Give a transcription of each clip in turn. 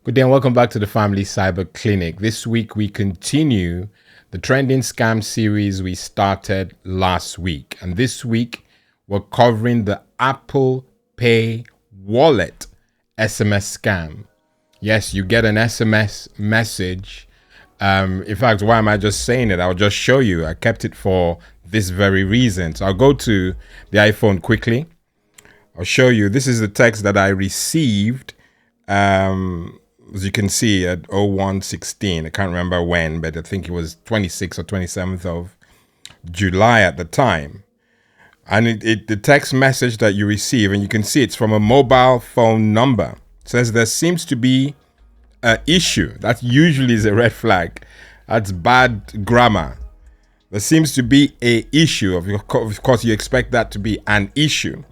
Good day and welcome back to the Family Cyber Clinic. This week we continue the trending scam series we started last week. And this week we're covering the Apple Pay Wallet SMS scam. Yes, you get an SMS message. In fact, why am I just saying it? I'll just show you. I kept it for this very reason. So I'll go to the iPhone quickly. I'll show you. This is the text that I received. As you can see at 01:16, I can't remember when, but I think it was 26th or 27th of July at the time. And the text message that you receive, and you can see it's from a mobile phone number. It says there seems to be an issue. That usually is a red flag. That's bad grammar. There seems to be an issue. Of course, you expect that to be an issue.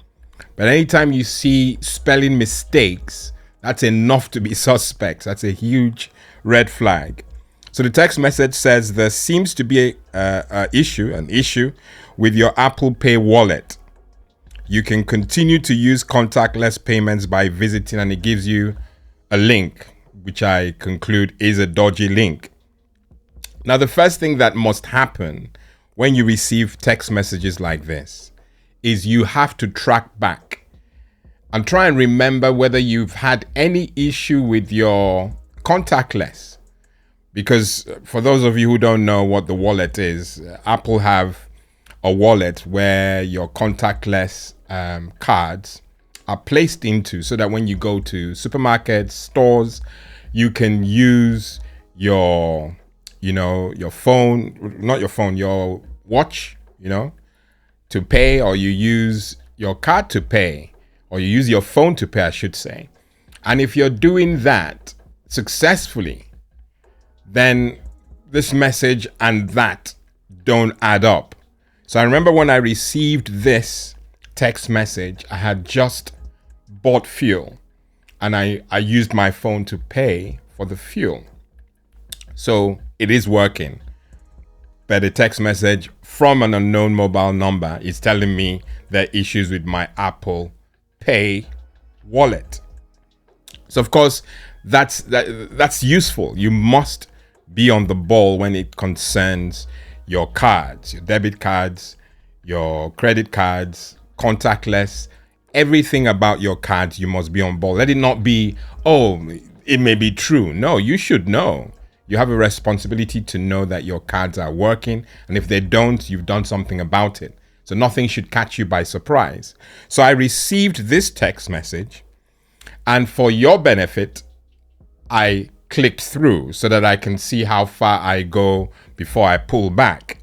But anytime you see spelling mistakes, that's enough to be suspect. That's a huge red flag. So the text message says there seems to be an issue with your Apple Pay wallet. You can continue to use contactless payments by visiting, and it gives you a link, which I conclude is a dodgy link. Now, the first thing that must happen when you receive text messages like this is you have to track back and try and remember whether you've had any issue with your contactless. Because for those of you who don't know what the wallet is, Apple have a wallet where your contactless cards are placed into, so that when you go to supermarkets, stores, you can use your phone, not your phone, your watch, to pay, or you use your card to pay. Or you use your phone to pay, I should say. And if you're doing that successfully, then this message and that don't add up. So I remember when I received this text message, I had just bought fuel and I used my phone to pay for the fuel. So it is working. But a text message from an unknown mobile number is telling me there are issues with my Apple Pay wallet. So of course that's useful. You must be on the ball when it concerns your cards, your debit cards, your credit cards, contactless, everything about your cards. You must be on ball. Let it not be, it may be true. No, you should know. You have a responsibility to know that your cards are working, and if they don't, you've done something about it. So nothing should catch you by surprise. So I received this text message, and for your benefit, I clicked through so that I can see how far I go before I pull back.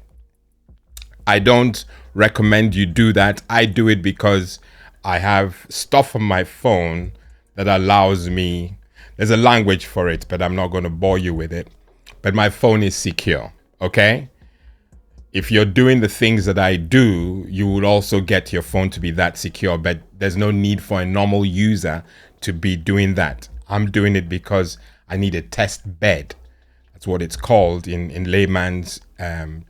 I don't recommend you do that. I do it because I have stuff on my phone that allows me, there's a language for it, but I'm not going to bore you with it. But my phone is secure, okay? If you're doing the things that I do, you would also get your phone to be that secure, but there's no need for a normal user to be doing that. I'm doing it because I need a test bed. That's what it's called in layman's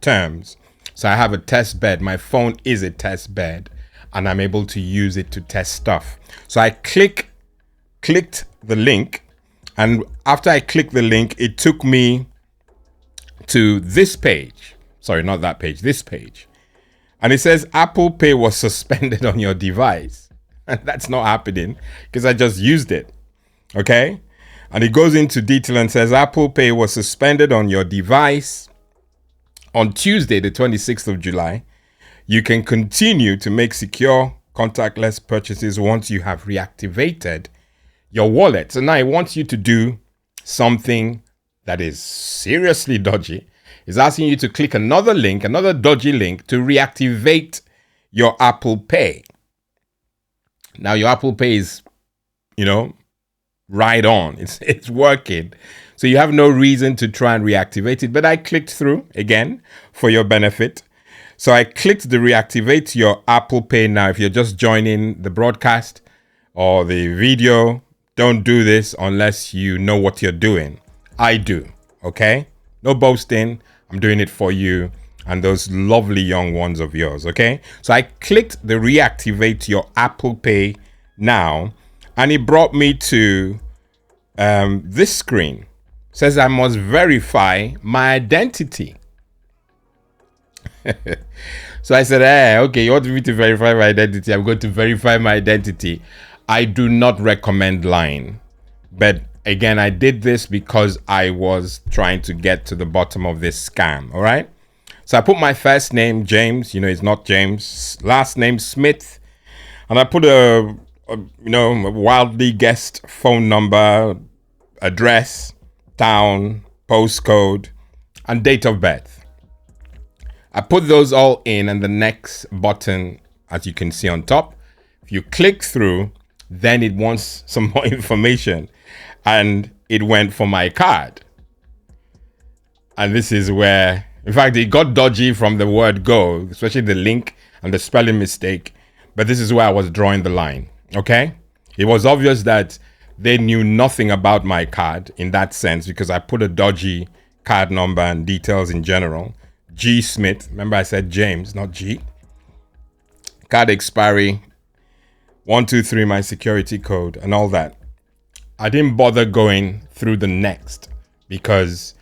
terms. So I have a test bed. My phone is a test bed, and I'm able to use it to test stuff. So I clicked the link, and after I clicked the link, it took me to this page. Sorry, not that page, this page. And it says Apple Pay was suspended on your device. And that's not happening because I just used it. Okay? And it goes into detail and says Apple Pay was suspended on your device on Tuesday, the 26th of July. You can continue to make secure contactless purchases once you have reactivated your wallet. So now it wants you to do something that is seriously dodgy. It's asking you to click another link, another dodgy link, to reactivate your Apple Pay. Now your Apple Pay is, right on. It's working. So you have no reason to try and reactivate it. But I clicked through, again, for your benefit. So I clicked the reactivate your Apple Pay now. If you're just joining the broadcast or the video, don't do this unless you know what you're doing. I do, okay? No boasting. I'm doing it for you and those lovely young ones of yours, okay? So I clicked the reactivate your Apple Pay now, and it brought me to this screen. It says I must verify my identity. So I said, hey, okay, you want me to verify my identity? I'm going to verify my identity. I do not recommend lying. But again, I did this because I was trying to get to the bottom of this scam, all right? So I put my first name, James, it's not James, last name, Smith, and I put a wildly guessed phone number, address, town, postcode, and date of birth. I put those all in, and the next button, as you can see on top, if you click through, then it wants some more information, and it went for my card. And this is where, in fact, it got dodgy from the word go, especially the link and the spelling mistake. But this is where I was drawing the line, okay? It was obvious that they knew nothing about my card in that sense, because I put a dodgy card number and details in general. G Smith, remember I said James, not G. Card expiry, 123, my security code, and all that. I didn't bother going through the next because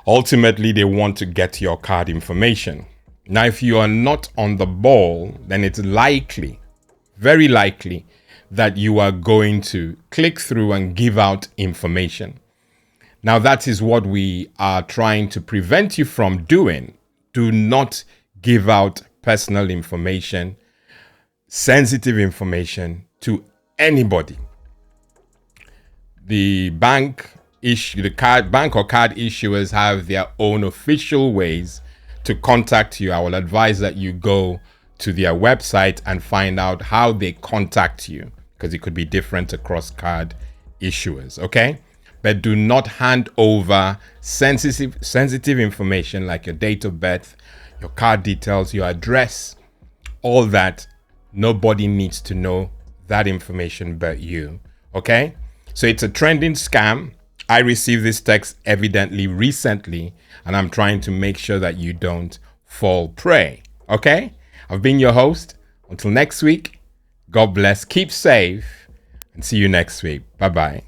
ultimately they want to get your card information. Now, if you are not on the ball, then it's likely, very likely, that you are going to click through and give out information. Now, that is what we are trying to prevent you from doing. Do not give out personal information, sensitive information to anybody. The bank or card issuers have their own official ways to contact you. I will advise that you go to their website and find out how they contact you, because it could be different across card issuers, okay? But do not hand over sensitive information like your date of birth, your card details, your address, all that. Nobody needs to know that information but you, okay? So it's a trending scam. I received this text evidently recently, and I'm trying to make sure that you don't fall prey, okay? I've been your host. Until next week, God bless, keep safe, and see you next week. Bye-bye.